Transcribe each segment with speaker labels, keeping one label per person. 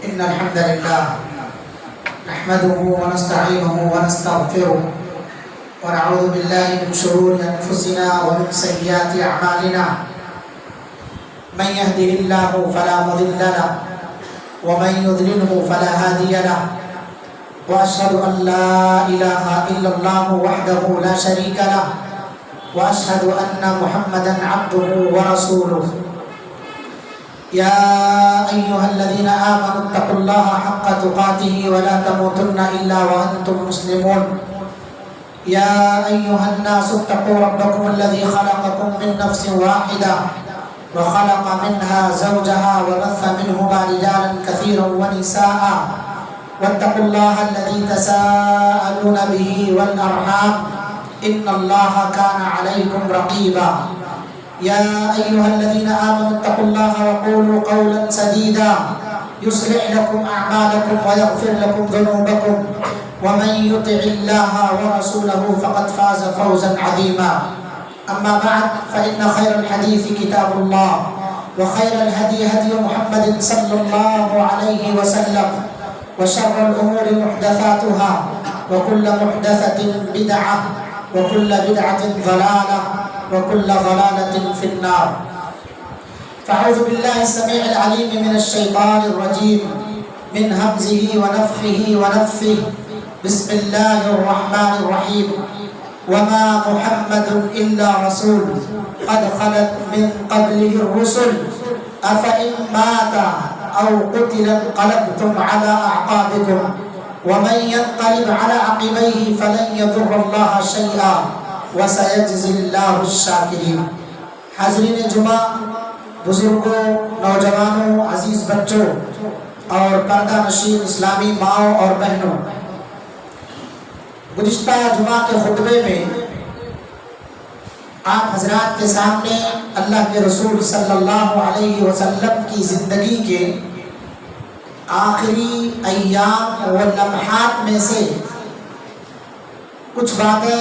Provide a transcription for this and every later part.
Speaker 1: إن الحمد لله نحمده ونستعينه ونستغفره ونعوذ بالله من شرور أنفسنا ومن سيئات أعمالنا من يهده الله فلا مضل له ومن يضلله فلا هادي له وأشهد أن لا إله إلا الله وحده لا شريك له وأشهد أن محمدا عبده ورسوله يا أيها الذين آمنوا اتقوا الله حق تقاته ولا تموتن إلا وأنتم مسلمون يا أيها الناس اتقوا ربكم الذي خلقكم من نفس واحدة وخلق منها زوجها وبث منهما رجالا كثيرا ونساء واتقوا الله الذي تساءلون به والأرحام إن الله كان عليكم رقيبا يا أيها الذين آمنوا اتقوا الله وقولوا قولا سديدا يصلح لكم أعمالكم ويغفر لكم ذنوبكم ومن يطع الله ورسوله فقد فاز فوزا عظيما أما بعد فإن خير الحديث كتاب الله وخير الهدي هدي محمد صلى الله عليه وسلم وشر الأمور محدثاتها وكل محدثة بدعة وكل بدعة ضلالة وكل ضلالة في النار فأعوذ بالله السميع العليم من الشيطان الرجيم من همزه ونفخه ونفثه بسم الله الرحمن الرحيم وما محمد إلا رسول قد خلت من قبله الرسل أفإن مات أو قتل انقلبتم على أعقابكم ومن ينقلب على عقبيه فلن يضر الله شيئا وسيجزي الله الشاكرين. حاضرین جمعہ، بزرگوں، نوجوانوں، عزیز بچوں اور پردہ نشین اسلامی ماؤں اور بہنوں، گزشتہ جمعہ کے خطبے میں آپ حضرات کے سامنے اللہ کے رسول صلی اللہ علیہ وسلم کی زندگی کے آخری ایام و لمحات میں سے کچھ باتیں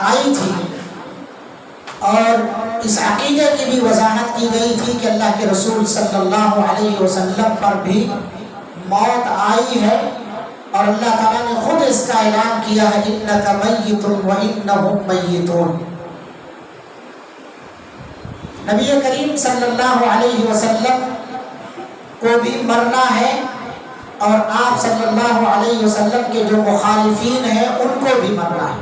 Speaker 1: آئی تھی اور اس عقیدے کی بھی وضاحت کی گئی تھی کہ اللہ کے رسول صلی اللہ علیہ وسلم پر بھی موت آئی ہے اور اللہ تعالیٰ نے خود اس کا اعلان کیا ہے اِنَّكَ مَيِّتٌ وَإِنَّهُمْ مَيِّتُونَ. نبی کریم صلی اللہ علیہ وسلم کو بھی مرنا ہے اور آپ صلی اللہ علیہ وسلم کے جو مخالفین ہیں ان کو بھی مرنا ہے.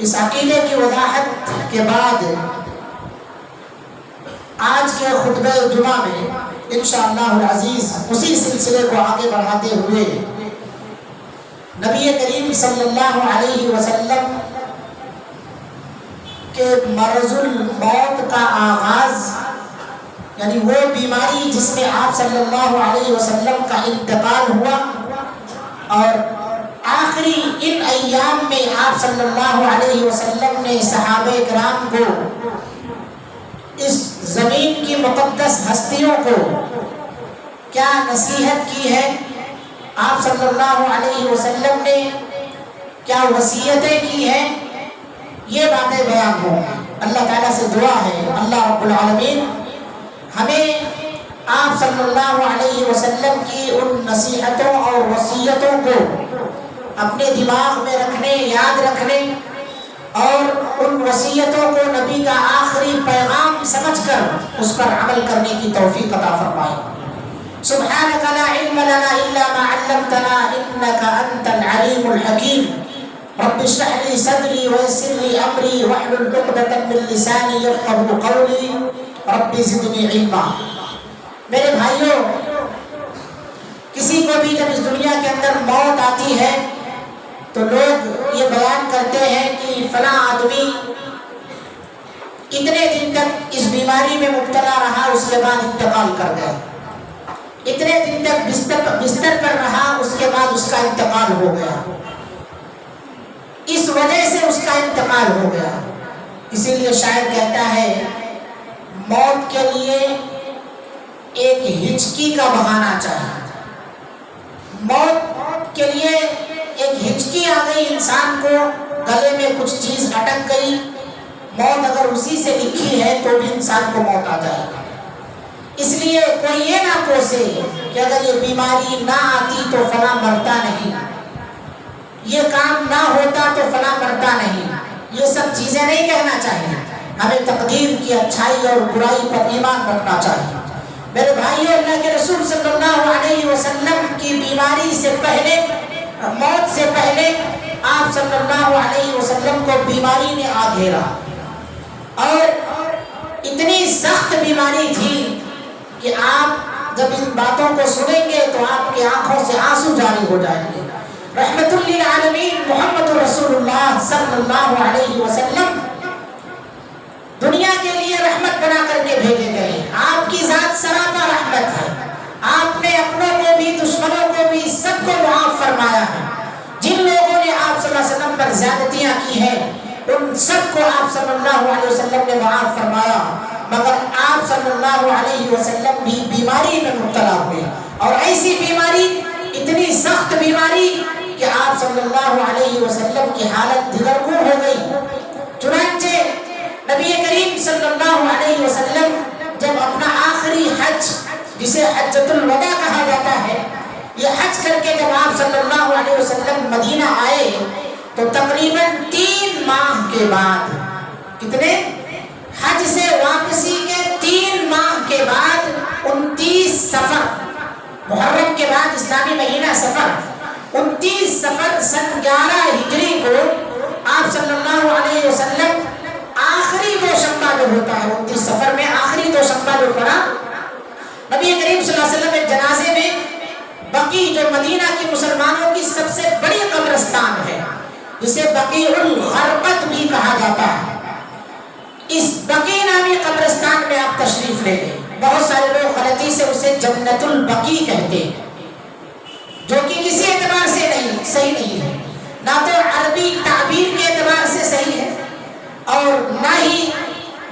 Speaker 1: اس عقیدے کی وضاحت کے بعد آج کے خطبہ جمعہ میں انشاءاللہ العزیز اسی سلسلے کو آگے بڑھاتے ہوئے نبی کریم صلی اللہ علیہ وسلم کے مرض الموت کا آغاز، یعنی وہ بیماری جس میں آپ صلی اللہ علیہ وسلم کا انتقال ہوا اور آخری ان ایام میں آپ صلی اللہ علیہ وسلم نے صحابہ کرام کو، اس زمین کی مقدس ہستیوں کو کیا نصیحت کی ہے، آپ صلی اللہ علیہ وسلم نے کیا وصیتیں کی ہیں، یہ باتیں بیان ہوں. اللہ تعالیٰ سے دعا ہے اللہ رب العالمین ہمیں آپ صلی اللہ علیہ وسلم کی ان نصیحتوں اور وصیتوں کو اپنے دماغ میں رکھنے، یاد رکھنے اور ان وصیتوں کو نبی کا آخری پیغام سمجھ کر اس پر عمل کرنے کی توفیق عطا فرمائے. سبحانک لا علم لنا الا ما علمتنا انک انت العلیم الحکیم. رب اشرح لي صدری ويسر لي امری واحلل عقدۃ من لسانی یفقهوا قولی رب زدنی علما. میرے بھائیوں، کسی کو بھی جب اس دنیا کے اندر موت آتی ہے تو لوگ یہ بیان کرتے ہیں کہ فلاں آدمی اتنے دن تک اس بیماری میں مبتلا رہا، اس کے بعد انتقال کر گیا، اتنے دن تک بستر پر رہا، اس کے بعد اس کا انتقال ہو گیا، اس وجہ سے اس کا انتقال ہو گیا. اسی لیے شاعر کہتا ہے موت کے لیے ایک ہچکی کا بہانہ چاہیے. موت کے لیے ایک ہچکی آ گئی، انسان کو گلے میں کچھ چیز اٹک گئی، موت اگر اسی سے لکھی ہے تو بھی انسان کو موت آ جائے گا. اس لیے کوئی یہ نہ کوسے کہ اگر یہ بیماری نہ آتی تو فلاں مرتا نہیں، یہ کام نہ ہوتا تو فلاں مرتا نہیں، یہ سب چیزیں نہیں کہنا چاہیے. ہمیں تقدیر کی اچھائی اور برائی پر ایمان رکھنا چاہیے. میرے بھائیو، اللہ کے رسول صلی اللہ علیہ وسلم کی بیماری سے پہلے، موت سے پہلے، آپ صلی اللہ علیہ وسلم کو بیماری نے آ گھیرا، اور اتنی سخت بیماری تھی کہ آپ جب ان باتوں کو سنیں گے تو آپ کی آنکھوں سے آنسو جاری ہو جائیں گے. رحمت للعالمین محمد رسول اللہ صلی اللہ علیہ وسلم دنیا کے لیے رحمت بنا کر کے بھیجے گئے. آپ کی ذات سراپا رحمت ہے. آپ نے اپنوں کو بھی، دشمنوں کو بھی، سب کو معاف فرمایا ہے. جن لوگوں نے آپ صلی اللہ علیہ وسلم پر زیادتیاں کی ہیں ان سب کو آپ صلی اللہ علیہ وسلم نے معاف فرمایا، مگر آپ صلی اللہ علیہ وسلم بھی بیماری میں مبتلا ہوئے، اور ایسی بیماری، اتنی سخت بیماری کہ آپ صلی اللہ علیہ وسلم کی حالت دگرگوں ہو گئی. چنانچہ نبی کریم صلی اللہ علیہ وسلم جب اپنا آخری حج، جسے حجۃ الوداع کہا جاتا ہے، یہ حج کر کے جب آپ صلی اللہ علیہ وسلم مدینہ آئے تو تقریباً 3 ماہ کے بعد، کتنے؟ حج سے واپسی کے 3 ماہ کے بعد 29 صفر، محرم کے بعد اسلامی مہینہ صفر، 29 صفر سن 11 ہجری کو آپ صلی اللہ علیہ وسلم آخری دوشنبہ جو ہوتا ہے، 29 صفر میں آخری دوشنبہ جو پڑا، نبی کریم صلی اللہ علیہ وسلم ایک جنازے میں بقی، جو مدینہ کی مسلمانوں کی سب سے بڑی قبرستان ہے، جسے بقیع الغرقد بھی کہا جاتا ہے، اس بقیع نامی قبرستان میں آپ تشریف لے گئے. بہت سارے لوگ غلطی سے اسے جنت البقیع کہتے ہیں، جو کہ کسی اعتبار سے صحیح نہیں ہے. نہ تو عربی تعبیر کے اعتبار سے صحیح ہے اور نہ ہی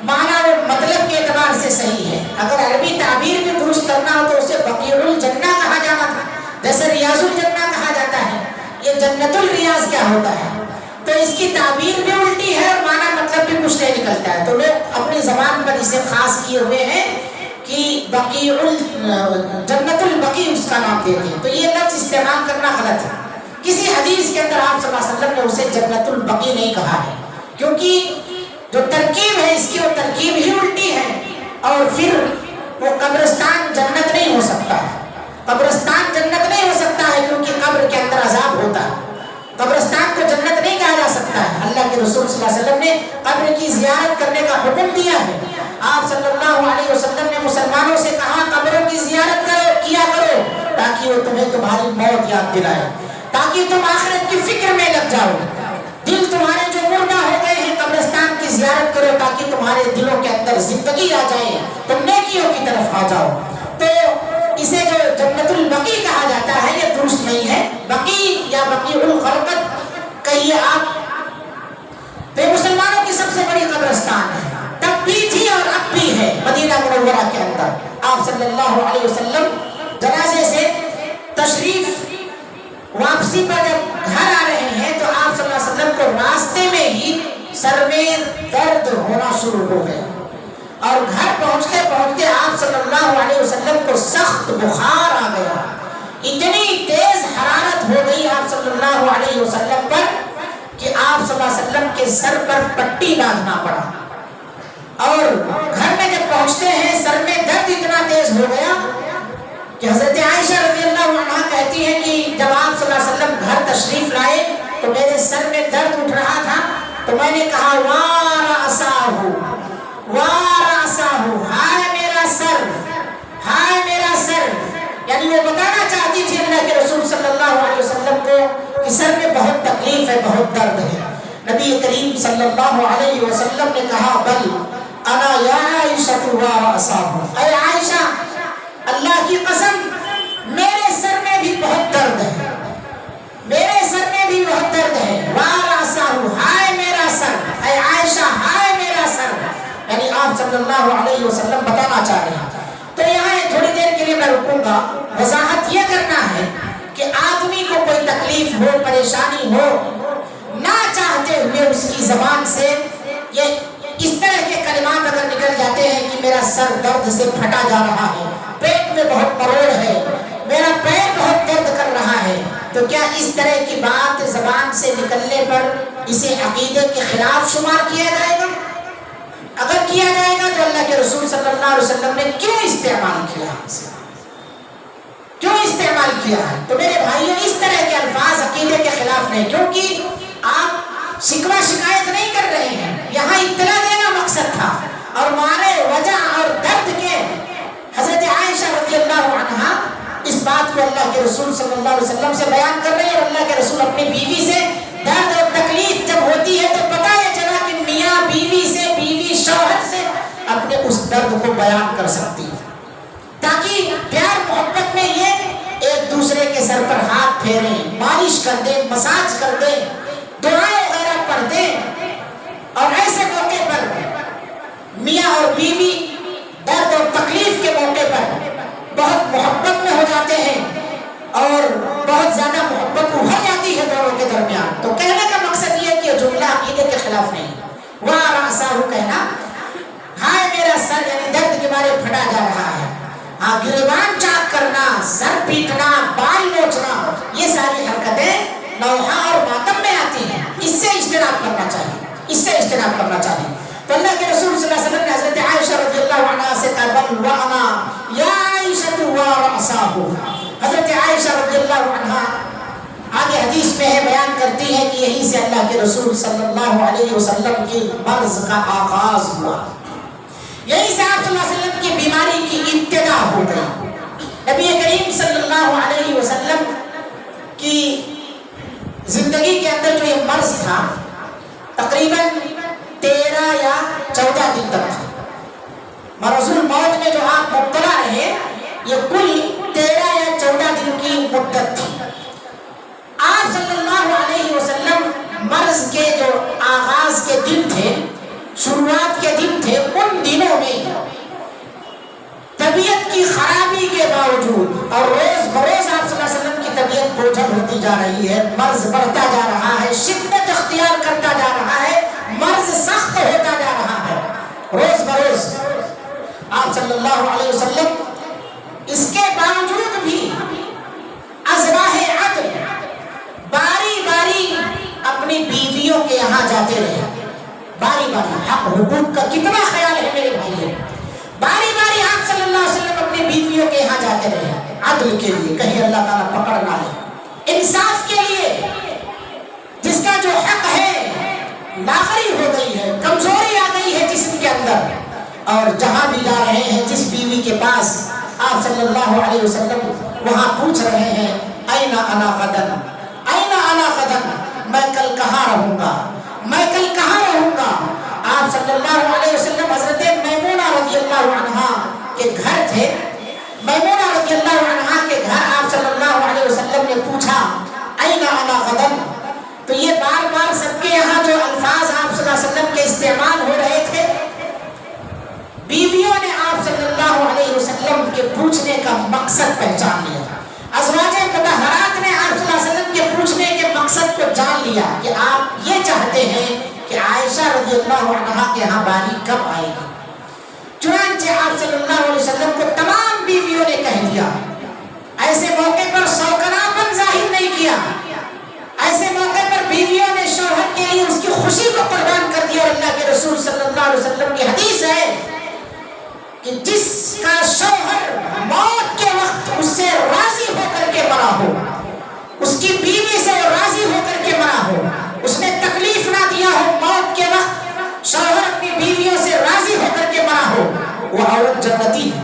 Speaker 1: معنی و مطلب کے اعتبار سے صحیح ہے. اگر عربی تعبیر بھی درست کرنا ہو تو اسے بقیع الجنہ کہا جانا تھا، جیسے ریاض الجنہ کہا جاتا ہے. یہ جنت الریاض کیا ہوتا ہے؟ تو اس کی تعبیر بھی الٹی ہے اور معنی مطلب بھی کچھ نہیں نکلتا ہے. تو لوگ اپنی زبان پر اسے خاص کیے ہوئے ہیں کہ جنت البقیع اس کا نام دیتے ہیں. تو یہ لفظ استعمال کرنا غلط ہے. کسی حدیث کے اندر آپ صلی اللہ علیہ وسلم نے اسے جنت البقیع نہیں کہا ہے، کیونکہ جو ترکیب ہے اس کی، وہ ترکیب ہی الٹی ہے، اور پھر وہ قبرستان جنت نہیں ہو سکتا ہے. قبرستان جنت نہیں ہو سکتا ہے کیونکہ قبر کے اندر عذاب ہوتا ہے. قبرستان کو جنت نہیں کہا جا سکتا ہے. اللہ کے رسول صلی اللہ علیہ وسلم نے قبر کی زیارت کرنے کا حکم دیا ہے. آپ صلی اللہ علیہ وسلم نے مسلمانوں سے کہا قبروں کی زیارت کیا کرو تاکہ وہ تمہیں تمہاری موت یاد دلائے، تاکہ تم آخرت کی فکر میں لگ جاؤ. دل تمہارے جو مردہ ہو گئے ہیں، قبرستان کی زیارت کرو تاکہ تمہارے دلوں کے اندر زندگی آ جائے، تم نیکیوں کی طرف آ جاؤ. تو اسے جو جنت البقیع کہا جاتا ہے یہ درست نہیں ہے. بقیع یا بقیع الغرقد کہیے آپ. تو مسلمانوں کی سب سے بڑی قبرستان ہے، تب بھی تھی اور اب بھی ہے مدینہ منورہ کے اندر. آپ صلی اللہ علیہ وسلم جنازے سے تشریف واپسی پر جب گھر آ رہے ہیں تو آپ صلی اللہ علیہ وسلم کو راستے میں ہی سر میں درد ہونا شروع ہو گیا، اور گھر پہنچتے پہنچتے آپ صلی اللہ علیہ وسلم کو سخت بخار آ گیا. اتنی تیز حرارت ہو گئی آپ صلی اللہ علیہ وسلم پر کہ آپ صلی اللہ علیہ وسلم کے سر پر پٹی باندھنا پڑا. اور گھر میں جب پہنچتے ہیں سر میں درد اتنا تیز ہو گیا کہ حضرت عائشہ رضی اللہ عنہا کہتی ہے کہ جب آپ صلی اللہ علیہ وسلم گھر تشریف لائے تو میرے سر میں درد اٹھ رہا تھا، تو میں نے کہا وارأساہو وارأساہو، ہائے میرا سر، ہائے میرا سر. یعنی وہ بتانا چاہتی تھی اللہ کے رسول صلی اللہ علیہ وسلم کو کہ سر میں بہت تکلیف ہے، بہت درد ہے. نبی کریم صلی اللہ علیہ وسلم نے کہا بل انا یا عائشہ وارأساہو، اے عائشہ اللہ کی قسم میرے سر میں بھی بہت درد ہے، میرے سر میں بھی بہت درد ہے. وارأساہو، ہائے میرا سر، اے عائشہ ہائے میرا سر. یعنی آپ صلی اللہ علیہ وسلم بتانا چاہ رہے ہیں. تو یہاں تھوڑی دیر کے لیے میں رکوں گا. وضاحت یہ کرنا ہے کہ آدمی کو کوئی تکلیف ہو، پریشانی ہو، نہ چاہتے ہوئے اس کی زبان سے یہ اس طرح کے کلمات اگر نکل جاتے ہیں کہ میرا سر درد سے پھٹا جا رہا ہے، پیٹ میں بہت مروڑ ہے، میرا پیر بہت درد کر رہا ہے، تو کیا اس طرح کی بات زبان سے نکلنے پر اسے عقیدے کے خلاف شمار کیا جائے گا؟ اگر کیا جائے گا تو اللہ کے رسول صلی اللہ علیہ وسلم نے کیوں استعمال کیا ہے؟ کیوں استعمال کیا ہے؟ تو میرے بھائیوں، اس طرح کے الفاظ عقیدے کے خلاف نہیں، کیونکہ آپ شکوہ شکایت نہیں کر رہے ہیں، یہاں اطلاع دینا مقصد تھا، اور مارے وجع اور درد کے حضرت عائشہ رضی اللہ عنہا اس بات کو اللہ کے رسول صلی اللہ علیہ وسلم سے بیان کر رہے ہیں، اور اللہ کے رسول اپنی بیوی سے درد اور تکلیف جب ہوتی ہے تو پتہ یہ چلا کہ میاں بیوی سے، بیوی شوہر سے اپنے اس درد کو بیان کر سکتی ہے، تاکہ پیار محبت میں یہ ایک دوسرے کے سر پر ہاتھ پھیریں، مالش کر دیں، مساج کر دیں، دعائیں وغیرہ پڑھ دیں، اور ایسے موقع پر میاں اور بیوی درد اور تکلیف کے موقع پر بہت محبت میں ہو جاتے ہیں اور بہت زیادہ محبت ابھر جاتی ہے دونوں کے درمیان۔ تو کہنے کا مقصد یہ ہے کہ جملہ عقیدے کے خلاف نہیں، وَا رَأْسَهُ کہنا، ہائے میرا سر، یعنی درد کے مارے پھٹا جا رہا ہے، ہاں گریبان چاک کرنا، سر پیٹنا، بال نوچنا، یہ ساری حرکتیں نوحہ اور ماتم میں آتی ہیں، اس سے اجتناب کرنا چاہیے، اس سے اجتناب کرنا چاہیے۔ تو اللہ کے رسول صلی اللہ علیہ وسلم نے حضرت عائشہ رضی اللہ عنہا سے کہا بلوعنا یا عائشہ ورأساہ، حضرت عائشہ رضی اللہ عنہا آگے حدیث میں ہے، بیان کرتی ہے کہ یہی سے اللہ کے رسول صلی اللہ علیہ وسلم کی مرض کا آغاز ہوا، یہی سے آپ صلی اللہ علیہ وسلم کی بیماری کی ابتدا ہو گئی۔ نبی کریم صلی اللہ علیہ وسلم کی زندگی کے اندر جو یہ مرض تھا تقریباً 13 یا 14 دن تک تھا، مرض الموت میں جو آپ مبتلا رہے یہ کل 13 یا 14 دن کی مدت تھی۔ آپ صلی اللہ علیہ وسلم مرض کے جو آغاز کے دن تھے، شروعات کے دن تھے، ان دنوں میں طبیعت کی خرابی کے باوجود اور روز بروز آپ صلی اللہ علیہ وسلم کی طبیعت بوجھل ہوتی جا رہی ہے، مرض بڑھتا جا رہا ہے، شدت اختیار کرتا جا رہا ہے، مرض سخت ہوتا جا رہا ہے روز بروز، آپ صلی اللہ علیہ وسلم اس کے باوجود بھی ازراہ عدل باری باری اپنی بیویوں کے یہاں جاتے رہے، باری باری، حق حقوق کا کتنا خیال ہے میرے بھائی، باری باری آپ صلی اللہ علیہ وسلم اپنی بیویوں کے یہاں جاتے رہے، عدل کے لیے، کہیں اللہ تعالیٰ پکڑ نہ لے، انصاف کے لیے، جس کا جو حق ہے لاغری ہو گئی ہے، کمزوری آ گئی ہے جسم کے اندر، اور جہاں بھی جا رہے ہیں جس بیوی کے پاس آپ صلی اللہ علیہ وسلم وہاں پوچھ رہے ہیں اینا انا غدن، اینا انا غدن، میں کل کہاں رہوں گا، میں کل کہاں رہوں گا۔ آپ صلی اللہ علیہ وسلم حضرت میمونہ رضی اللہ عنہا کے گھر تھے، میمونہ رضی اللہ عنہا کے گھر آپ صلی اللہ علیہ وسلم نے پوچھا اینا انا غدن، تو یہ بار بار سب کے یہاں جو الفاظ آپ صلی اللہ علیہ وسلم کے استعمال ہو رہے تھے، بیویوں نے آپ صلی اللہ علیہ وسلم کے پوچھنے کا مقصد پہچان لیا، ازواج مطہرات نے آپ صلی اللہ علیہ وسلم کے پوچھنے کے مقصد کو جان لیا کہ آپ یہ چاہتے ہیں کہ عائشہ رضی اللہ عنہا کے یہاں باری کب آئے گی۔ چنانچہ آپ صلی اللہ علیہ وسلم کو تمام بیویوں نے کہہ دیا، ایسے موقع پر سوکناپن ظاہر نہیں کیا، ایسے موقع پر بیویوں نے شوہر کے لیے اس کی خوشی کو قربان کر دیا، اور اللہ کے رسول صلی اللہ علیہ وسلم کی حدیث ہے کہ جس کا شوہر موت کے وقت اس سے راضی ہو کر کے مرا ہو، اس کی بیوی سے راضی ہو کر کے مرا ہو، اس نے تکلیف نہ دیا ہو، موت کے وقت شوہر اپنی بیویوں سے راضی ہو کر کے مرا ہو، وہ عورت جنتی ہے،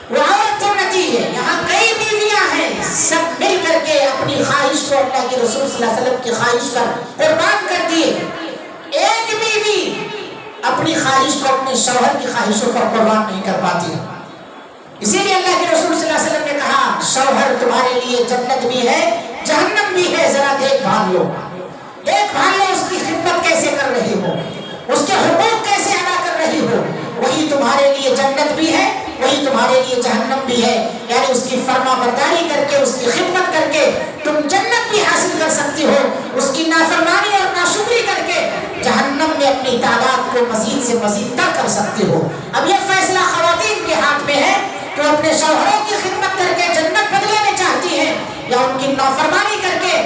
Speaker 1: وہ عورت جنتی ہے۔ یہاں کئی بیویاں ہیں، سب مل کر کے اپنی خواہش کو اللہ کے رسول صلی اللہ علیہ وسلم کی خواہش پر قربان کر دیے، ایک بیوی اپنی خواہش کو اپنے شوہر کی خواہشوں پر قربان نہیں کر پاتی، اسی لیے اللہ کے رسول صلی اللہ علیہ وسلم نے کہا شوہر تمہارے لیے جنت بھی ہے جہنم بھی ہے، ذرا دیکھ بھال لو، دیکھ بھال لو اس کی خدمت کیسے کر رہی ہو، اس کے حقوق کیسے ادا کر رہی ہو، وہی تمہارے لیے جنت بھی ہے، وہی تمہارے لیے جہنم بھی ہے، یعنی اس کی فرما برداری کر کے، اس کی خدمت کر کے تم جنت بھی حاصل کر سکتی ہو، اس کی نافرمانی اور ناشکری کر کے جہنم میں اپنی تعداد کو مزید سے مزید تر کر سکتے ہو۔ اب یہ فیصلہ خواتین کے ہاتھ میں ہے کہ وہ اپنے شوہروں کی خدمت کر کے جنت بدلے میں چاہتی ہیں یا ان کی نافرمانی کر کے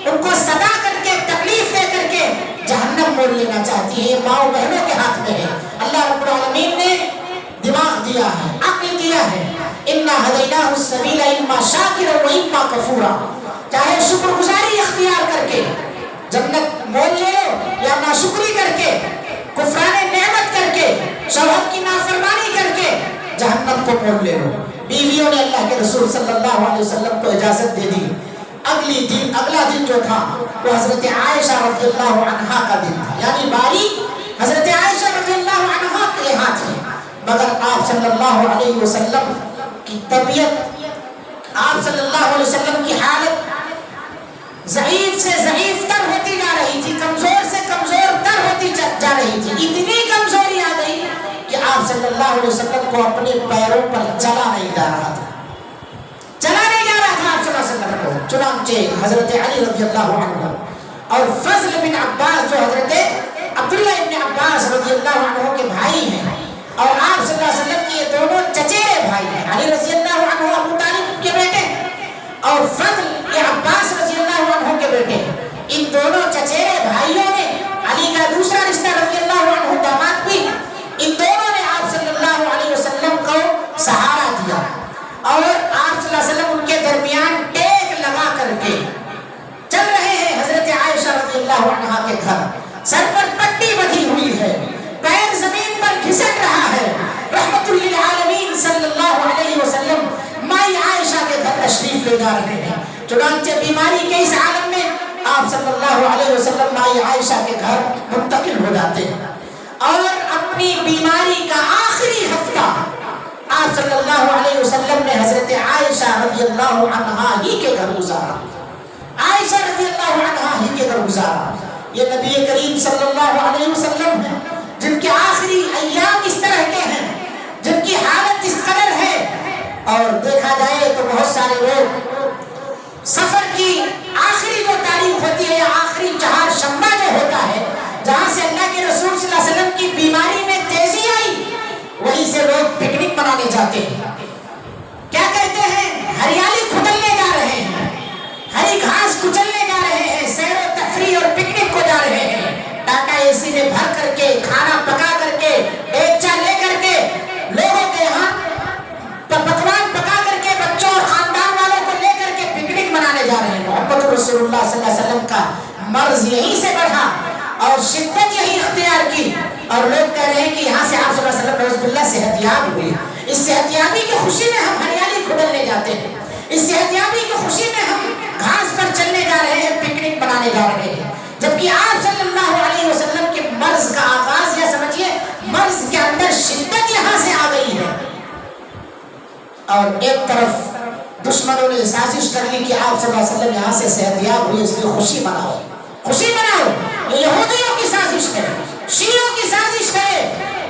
Speaker 1: ان کو صدا کر کے تکلیف دے کر کے جہنم موڑ لینا چاہتی ہے۔ یہ ماؤں بہنوں کے ہاتھ میں ہے۔ اللہ رب العالمین نے دماغ دیا ہے، عقل دیا ہے۔ اِنَّا هَدَيْنَاهُ السَّبِيلَ إِمَّا شَاكِرًا وَإِمَّا كَفُورًا، چاہے شکر گزاری اختیار کر کے جنت مول لے لو یا ناشکری کر کے، کفران نعمت کر کے، شوہر کی نافرمانی کر کے جہنم کو مول لے لو۔ بیویوں نے اللہ کے رسول صلی اللہ علیہ وسلم کو اجازت دے دی۔ اگلا دن جو تھا وہ حضرت عائشہ رضی اللہ عنہا کا دن تھا، یعنی باری حضرت عائشہ رضی اللہ عنہا کے ہاتھ ہے۔ مگر آپ صلی اللہ علیہ وسلم کی طبیعت، آپ صلی اللہ علیہ وسلم کی حالت ضعیف سے ضعیف تر ہوتی جا رہی تھی، کمزور سے کمزور تر ہوتی جا رہی تھی۔ اتنی کمزوری آ گئی کہ آپ صلی اللہ علیہ وسلم کو اپنے پیروں پر چلا نہیں جا رہا تھا، چلا نہیں جا رہا تھا آپ صلی اللہ علیہ وسلم کو۔ چنانچہ حضرت علی رضی اللہ عنہ اور فضل بن عباس جو حضرت عبداللہ ابن عباس رضی اللہ عنہ کے بھائی ہیں اور آپ صلی اللہ علیہ وسلم کے یہ دونوں چچیرے بھائی ہیں، علی رضی اللہ عنہ ابو طالب کے بیٹے اور فضل عباس رضی اللہ عنہ کے بیٹے، ان دونوں چچیرے بھائیوں نے، علی کا دوسرا رشتہ رضی اللہ عنہ داماد بھی، ان دونوں نے آپ صلی اللہ علیہ وسلم کو سہارا دیا اور آپ صلی اللہ علیہ وسلم ان کے درمیان ٹیک لگا کر کے چل رہے ہیں حضرت عائشہ رضی اللہ عنہا کے گھر۔ سر پر پٹی بندھی ہوئی ہے، پیر زمین پر گھسٹ رہا ہے۔ رحمت للعالمین صلی اللہ علیہ وسلم مائی عائشہ کے گھر تشریف لے جا رہے ہیں۔ چنانچہ بیماری کے اس عالم میں آپ صلی اللہ علیہ وسلم مائی عائشہ کے گھر منتقل ہو جاتے ہیں اور اپنی بیماری کا آخری ہفتہ آپ صلی اللہ علیہ وسلم نے حضرت عائشہ رضی اللہ عنہا ہی کے گھر گزارا، عائشہ رضی اللہ عنہا ہی کے گھر گزارا۔ یہ نبی کریم صلی اللہ علیہ وسلم ہیں جن کے آخری ایام اس طرح کے ہیں، جن کی حالت اس قدر ہے، اور دیکھا جائے تو بہت سارے لوگ سفر کی آخری جو تاریخ ہوتی ہے یا آخری چہار شنبہ جو ہوتا ہے جہاں سے اللہ کے رسول صلی اللہ علیہ وسلم کی بیماری میں تیزی آئی، وہیں سے لوگ پکنک منانے جاتے ہیں۔ کیا کہتے ہیں؟ ہریالی کھدلنے جا رہے ہیں، ہری گھاس کچلنے جا رہے ہیں، سیر و تفریح اور پکنک کو جا رہے ہیں۔ ٹاٹا اے سی میں بھر کر کے، کھانا پکا کر کے، ڈیگچا لے کر کے، لوگوں کے یہاں پکوان پکا کر کے، بچوں اور خاندان والوں کو لے کر کے پکنک منانے جا رہے ہیں۔ محمد رسول اللہ صلی اللہ علیہ وسلم کا مرض یہیں سے بڑھا اور شدت یہی اختیار کی، اور لوگ کہہ رہے ہیں کہ یہاں سے آپ صلی اللہ علیہ وسلم نعوذ باللہ صحت یاب ہوئی۔ اس صحت یابی کی خوشی میں ہم ہریالی کھدلنے جاتے ہیں، اس صحت یابی کی خوشی میں ہم گھاس پر چلنے جا رہے ہیں، پکنک منانے جا رہے ہیں، جبکہ آپ صلی اللہ علیہ وسلم کے مرض کا آغاز، یا سمجھیے مرض کے اندر شدت یہاں سے آ گئی ہے، اور ایک طرف دشمنوں نے سازش کر لی کہ آپ صلی اللہ علیہ وسلم یہاں سے صحت یاب ہوئی، اس لیے خوشی مناؤ، خوشی مناؤ۔ یہ یہودیوں کی سازش ہے، شیعوں کی سازش ہے،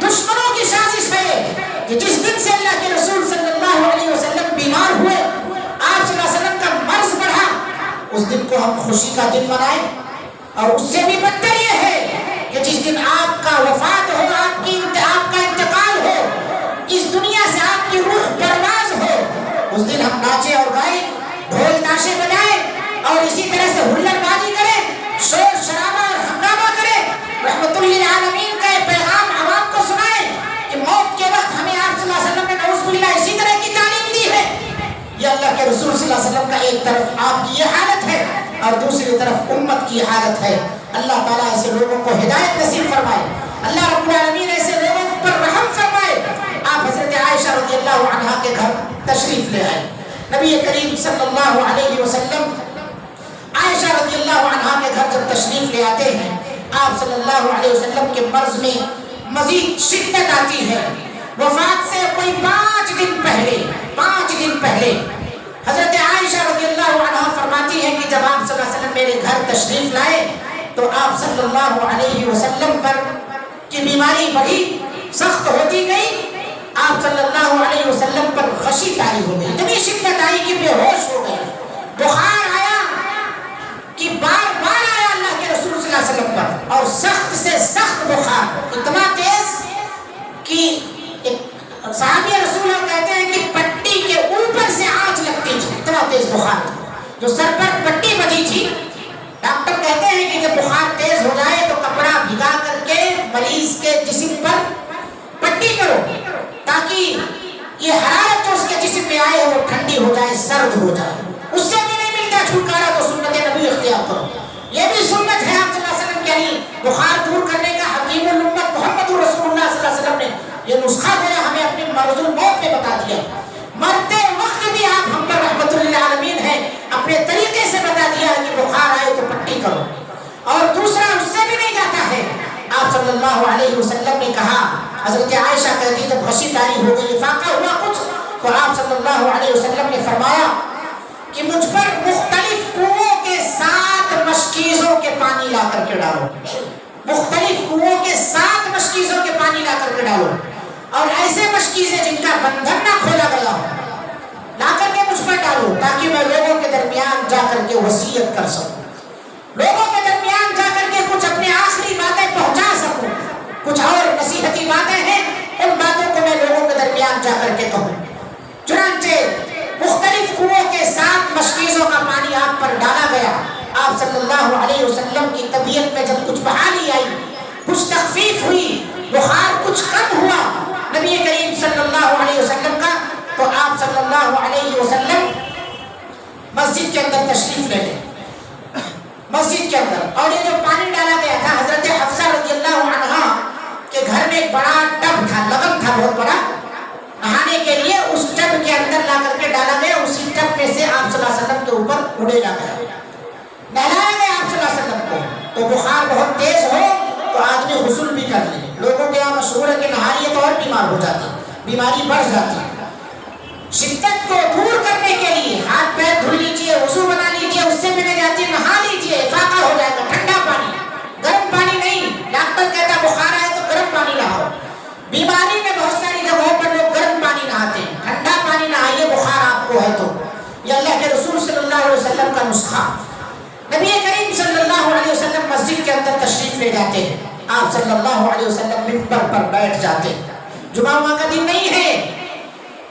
Speaker 1: دشمنوں کی سازش ہے کہ جس دن سے اللہ کے رسول صلی اللہ علیہ وسلم بیمار ہوئے، آپ صلی اللہ علیہ وسلم کا مرض بڑھا، اس دن کو ہم خوشی کا دن منائیں۔ اور اس سے بھی بدتر یہ ہے کہ جس دن آپ کا وفات ہو، آپ کا انتقال ہو، اس دنیا سے آپ کی روح پرواز ہو، اس دن ہم ناچے اور گائیں، ڈھول تاشے بجائیں اور اسی طرح سے ہلڑ بازی کریں، شور شرابہ اور ہنگامہ کریں، رحمت للعالمین کا یہ پیغام عوام کو سنائیں کہ موت کے وقت ہمیں آپ صلی اللہ علیہ وسلم نے نعوذ باللہ اسی طرح کی تعلیم دی ہے۔ یہ اللہ کے رسول صلی اللہ علیہ وسلم کا ایک طرف آپ کی یہ حالت ہے اور دوسری طرف امت کی حالت ہے۔ اللہ تعالیٰ ایسے لوگوں کو ہدایت نصیب فرمائے، اللہ رب العالمین ایسے لوگوں پر رحم فرمائے۔ آپ حضرت عائشہ رضی اللہ عنہا کے گھر تشریف لے آئے۔ نبی کریم صلی اللہ علیہ وسلم عائشہ رضی اللہ عنہا کے گھر جب تشریف لے آتے ہیں، آپ صلی اللہ علیہ وسلم کے مرض میں مزید شدت آتی ہے۔ وفات سے کوئی 5 دن پہلے حضرت عائشہ رضی اللہ عنہا فرماتی ہیں کہ جب آپ صلی اللہ علیہ وسلم میرے گھر تشریف لائے تو آپ صلی اللہ علیہ وسلم پر کی بیماری بڑی سخت ہوتی گئی، آپ صلی اللہ علیہ وسلم پر غشی طاری ہو گئی، اتنی شدت آئی کہ بے ہوش ہو گئے، بخار آیا کہ بار بار آیا اللہ کے رسول صلی اللہ علیہ وسلم پر، اور سخت سے سخت بخار، اتنا تیز کہ صحابی رسول اللہ کہتے ہیں کہ پٹی کے اوپر سے آنچ لگتی تھی، اتنا تیز بخار تھا، جو سر پر پٹی بندھی تھی۔ ڈاکٹر کہتے ہیں کہ جب بخار تیز ہو جائے تو کپڑا بھگا کر کے مریض کے جسم پر پٹی کرو تاکہ یہ حرارت جو اس کے جسم میں آئے وہ ٹھنڈی ہو جائے، سرد ہو جائے۔ اس سے بھی نہیں ملتا چھٹکارا تو سنت نبی اختیار کرو، یہ بھی سنت ہے آپ صلی اللہ علیہ وسلم کی، یعنی بخار دور کرنے کا حکیم الامت محمد رسول اللہ صلی اللہ علیہ وسلم نے یہ نسخہ دیا، ہمیں اپنے مرض الموت پہ بتا دیا، مرتے وقت بھی آپ ہم پر رحمت للعالمین ہیں، اپنے طریقے سے بتا دیا ہے کہ بخار آئے تو پٹی کرو۔ اور دوسرا اس سے بھی نہیں جاتا ہے، آپ صلی اللہ علیہ وسلم نے کہا، حضرت عائشہ کہتی جب غشی تاری ہو گئی، فاقہ ہوا کچھ، تو آپ صلی اللہ علیہ وسلم نے فرمایا کہ مجھ پر مختلف کنووں کے 7 مشکیزوں کے پانی لا کر کے ڈالو، مختلف کنووں کے 7 مشکیزوں کے پانی لا کر کے ڈالو، اور ایسے مشکیزیں جن کا بندھن نہ کھولا گیا ہو لا کر کے مجھ پر ڈالو، تاکہ میں لوگوں کے درمیان جا کر کے وصیت کر سکوں، لوگوں کے درمیان جا کر کے کچھ اپنے آخری باتیں پہنچا سکوں، کچھ اور نصیحتی باتیں ہیں، ان باتوں کو میں لوگوں کے درمیان جا کر کے کہوں۔ چنانچہ مختلف کنووں کے 7 مشکیزوں کا پانی آپ پر ڈالا گیا، آپ صلی اللہ علیہ وسلم کی طبیعت میں جب کچھ بحالی آئی، کچھ تخفیف ہوئی، بخار کچھ کم ہوا نبی کریم صلی اللہ علیہ وسلم کا، تو آپ صلی اللہ علیہ وسلم مسجد کے اندر تشریف لے گئے، مسجد کے اندر، اور یہ جو پانی ڈالا گیا تھا حضرت حفصہ رضی اللہ عنہا کے گھر میں ایک بڑا ٹب تھا، لگن تھا بہت بڑا نہانے کے لیے، اس ٹب کے اندر لا کر کے ڈالا گیا، اسی ٹب میں سے آپ صلی اللہ علیہ وسلم کے اوپر اڑیلا گیا، نہلایا گیا آپ صلی اللہ علیہ وسلم کو۔ تو بخار بہت تیز ہو تو آدمی غسل بھی کر لے، لوگوں کے یہاں مشہور ہے کہ نہا لیے تو اور بیمار ہو جاتی، بیماری بڑھ جاتی۔ شدت کو دور کرنے کے لیے ہاتھ پیر دھل لیجیے، وضو بنا لیجیے، اس سے بھی نہیں جاتی، نہا لیجیے، افاقہ ہو جائے گا، ٹھنڈا پانی، گرم پانی نہیں۔ ڈاکٹر کہتا بخار آئے تو گرم پانی نہاؤ، بیماری میں بہت ساری جگہوں پر لوگ گرم پانی نہاتے ہیں، ٹھنڈا پانی نہائیے بخار آپ کو ہے تو۔ یہ اللہ کے رسول صلی اللہ علیہ وسلم کا نسخہ۔ نبی کریم صلی اللہ علیہ وسلم مسجد کے اندر تشریف لے جاتے ہیں، آپ صلی اللہ علیہ وسلم منبر پر بیٹھ جاتے ہیں، جمعہ کا دن نہیں ہے،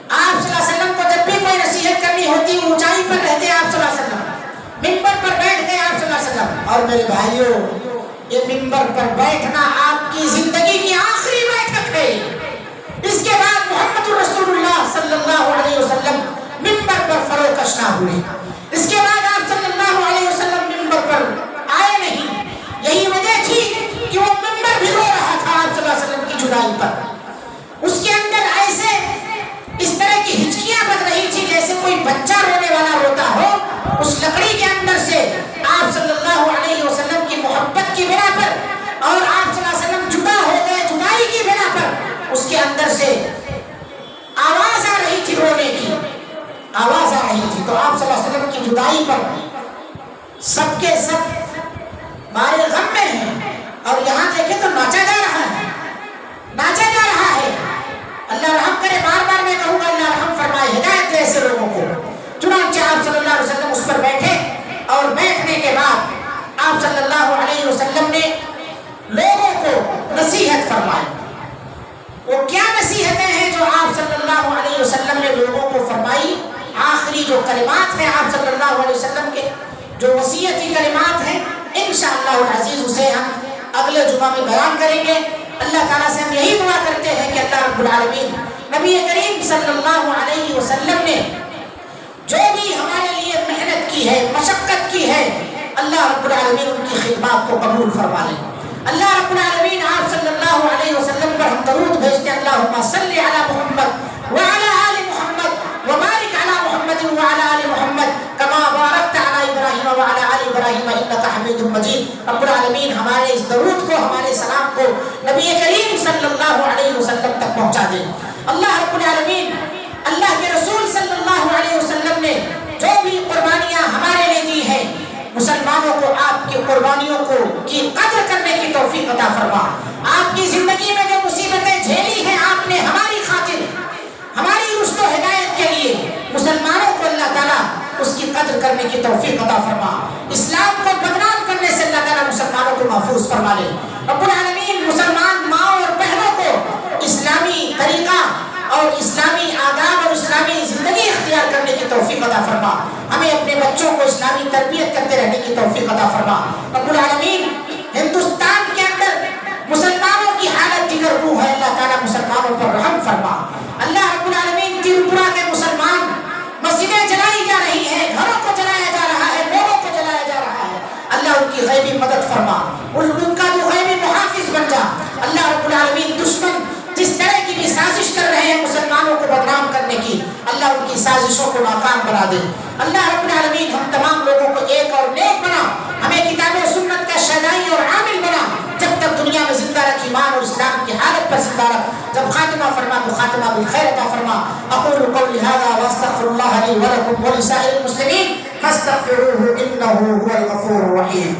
Speaker 1: آپ صلی اللہ علیہ وسلم کو جب بھی کوئی نصیحت کرنی ہوتی اونچائی پر رہتے آپ صلی اللہ علیہ وسلم، منبر پر بیٹھ گئے آپ صلی اللہ علیہ وسلم۔ اور میرے بھائیوں، یہ منبر پر بیٹھنا آپ کی زندگی کی آخری بیٹھک ہے، اس کے بعد محمد رسول اللہ صلی اللہ علیہ وسلم منبر پر فروکش نہ ہوئے، اس کے بعد آپ صلی اللہ علیہ وسلم منبر پر آئے نہیں۔ یہی وجہ تھی کہ وہ منبر بھی رو رہا تھا آپ صلی اللہ علیہ وسلم کی جدائی پر، اس کے اندر ایسے اس طرح کی ہچکیاں بن رہی تھی جیسے کوئی بچہ رونے والا روتا ہو۔ اس لکڑی کے اندر سے آپ صلی اللہ علیہ وسلم کی محبت کی بنا پر، اور آپ صلی اللہ علیہ وسلم جدا ہو گئے جدائی کی بنا پر، اس کے اندر سے آواز آ رہی تھی، رونے کی آواز آ رہی تھی۔ تو آپ صلی اللہ علیہ وسلم کی جدائی پر سب کے سب مارے غم میں ہیں، اور یہاں دیکھیں تو ناچا جا رہا ہے، ناچا جا رہا ہے۔ اللہ رحم کرے، بار بار میں کہوں گا اللہ رحم فرمائے، ہدایت دے ایسے لوگوں کو۔ چنانچہ آپ صلی اللہ علیہ وسلم اس پر بیٹھے، اور بیٹھنے کے بعد آپ صلی اللہ علیہ وسلم نے لوگوں کو نصیحت فرمائی۔ وہ کیا نصیحتیں ہیں جو آپ صلی اللہ علیہ وسلم نے لوگوں کو فرمائی؟ آخری جو کلمات ہیں آپ صلی اللہ علیہ وسلم کے، جو وصیتی کلمات ہیں، انشاءاللہ العزیز اسے ہم اگلے جمعہ میں بیان کریں گے۔ اللہ تعالیٰ سے ہم یہی دعا کرتے ہیں کہ اللہ رب العالمین نبی کریم صلی اللہ علیہ وسلم نے جو بھی ہمارے لیے محنت کی ہے، مشقت کی ہے، اللہ رب العالمین ان کی خدمات کو قبول فرما لے۔ اللہ رب العالمین آپ صلی اللہ علیہ وسلم پر ہم درود بھیجتے ہیں، اللہم صلی علی محمد وعلی آل محمد وبارک علی محمد وعلی آل محمد کما بارکت علی ابراہیم وعلی آل ابراہیم انک حمید مجید۔ رب العالمین ہمارے اس درود کو، ہمارے سلام کو نبی کریم صلی اللہ علیہ وسلم تک پہنچا دے۔ اللہ رب العالمین، اللہ کے رسول صلی اللہ علیہ وسلم نے جو بھی قربانیاں ہمارے لیے دی ہیں، مسلمانوں کو آپ کی قربانیوں کو کی قدر کرنے کی توفیق عطا فرما۔ آپ کی زندگی میں جو مصیبتیں جھیلی ہیں آپ نے ہماری خاطر، ہماری رشد و ہدایت کے لیے، مسلمانوں کو اللہ تعالیٰ اس کی قدر کرنے کی توفیق عطا فرما۔ اسلام کو بدنام کرنے سے اللہ تعالیٰ مسلمانوں کو محفوظ محفوظ فرما لے۔ رب العالمین مسلمان ماں اور بہنوں کو اسلامی طریقہ اور اسلامی آداب اور اسلامی زندگی اختیار کرنے کی توفیق عطا فرما، ہمیں اپنے بچوں کو اسلامی تربیت کرتے رہنے کی توفیق عطا فرما۔ رب العالمین ہندوستان کے اندر مسلمانوں کی حالت دیگر روح ہے، اللہ تعالیٰ مسلمانوں پر رحم فرما۔ اللہ رب العالمین تریپورہ کے مسلمان، مسجدیں جلائی جا رہی ہیں، گھروں کو جلایا جا رہا ہے، لوگوں کو جلایا جا رہا ہے، اللہ ان کی غیبی مدد فرما، ان کا جو غیبی محافظ بن جا۔ اللہ رب العالمین دشمن جس طرح کی بھی سازش کر رہے ہیں مسلمانوں کو بدنام کرنے کی، اللہ ان کی سازشوں کو ناکام بنا دے۔ اللہ رب العالمین ہم تمام لوگوں کو ایک اور نیک بنا، ہمیں کتاب و سنت کا شہدائی اور عامل بنا، جب تک دنیا میں زندہ رکھ، ایمان اور اسلام کی حالت پر زندہ رکھ، جب خاتمہ فرما تو خاتمہ بالخیر عطا فرما۔ اقول قولی ھذا واستغفر اللہ لی ولکم ولسائر المسلمین فاستغفروہ انہ هو الغفور الرحیم۔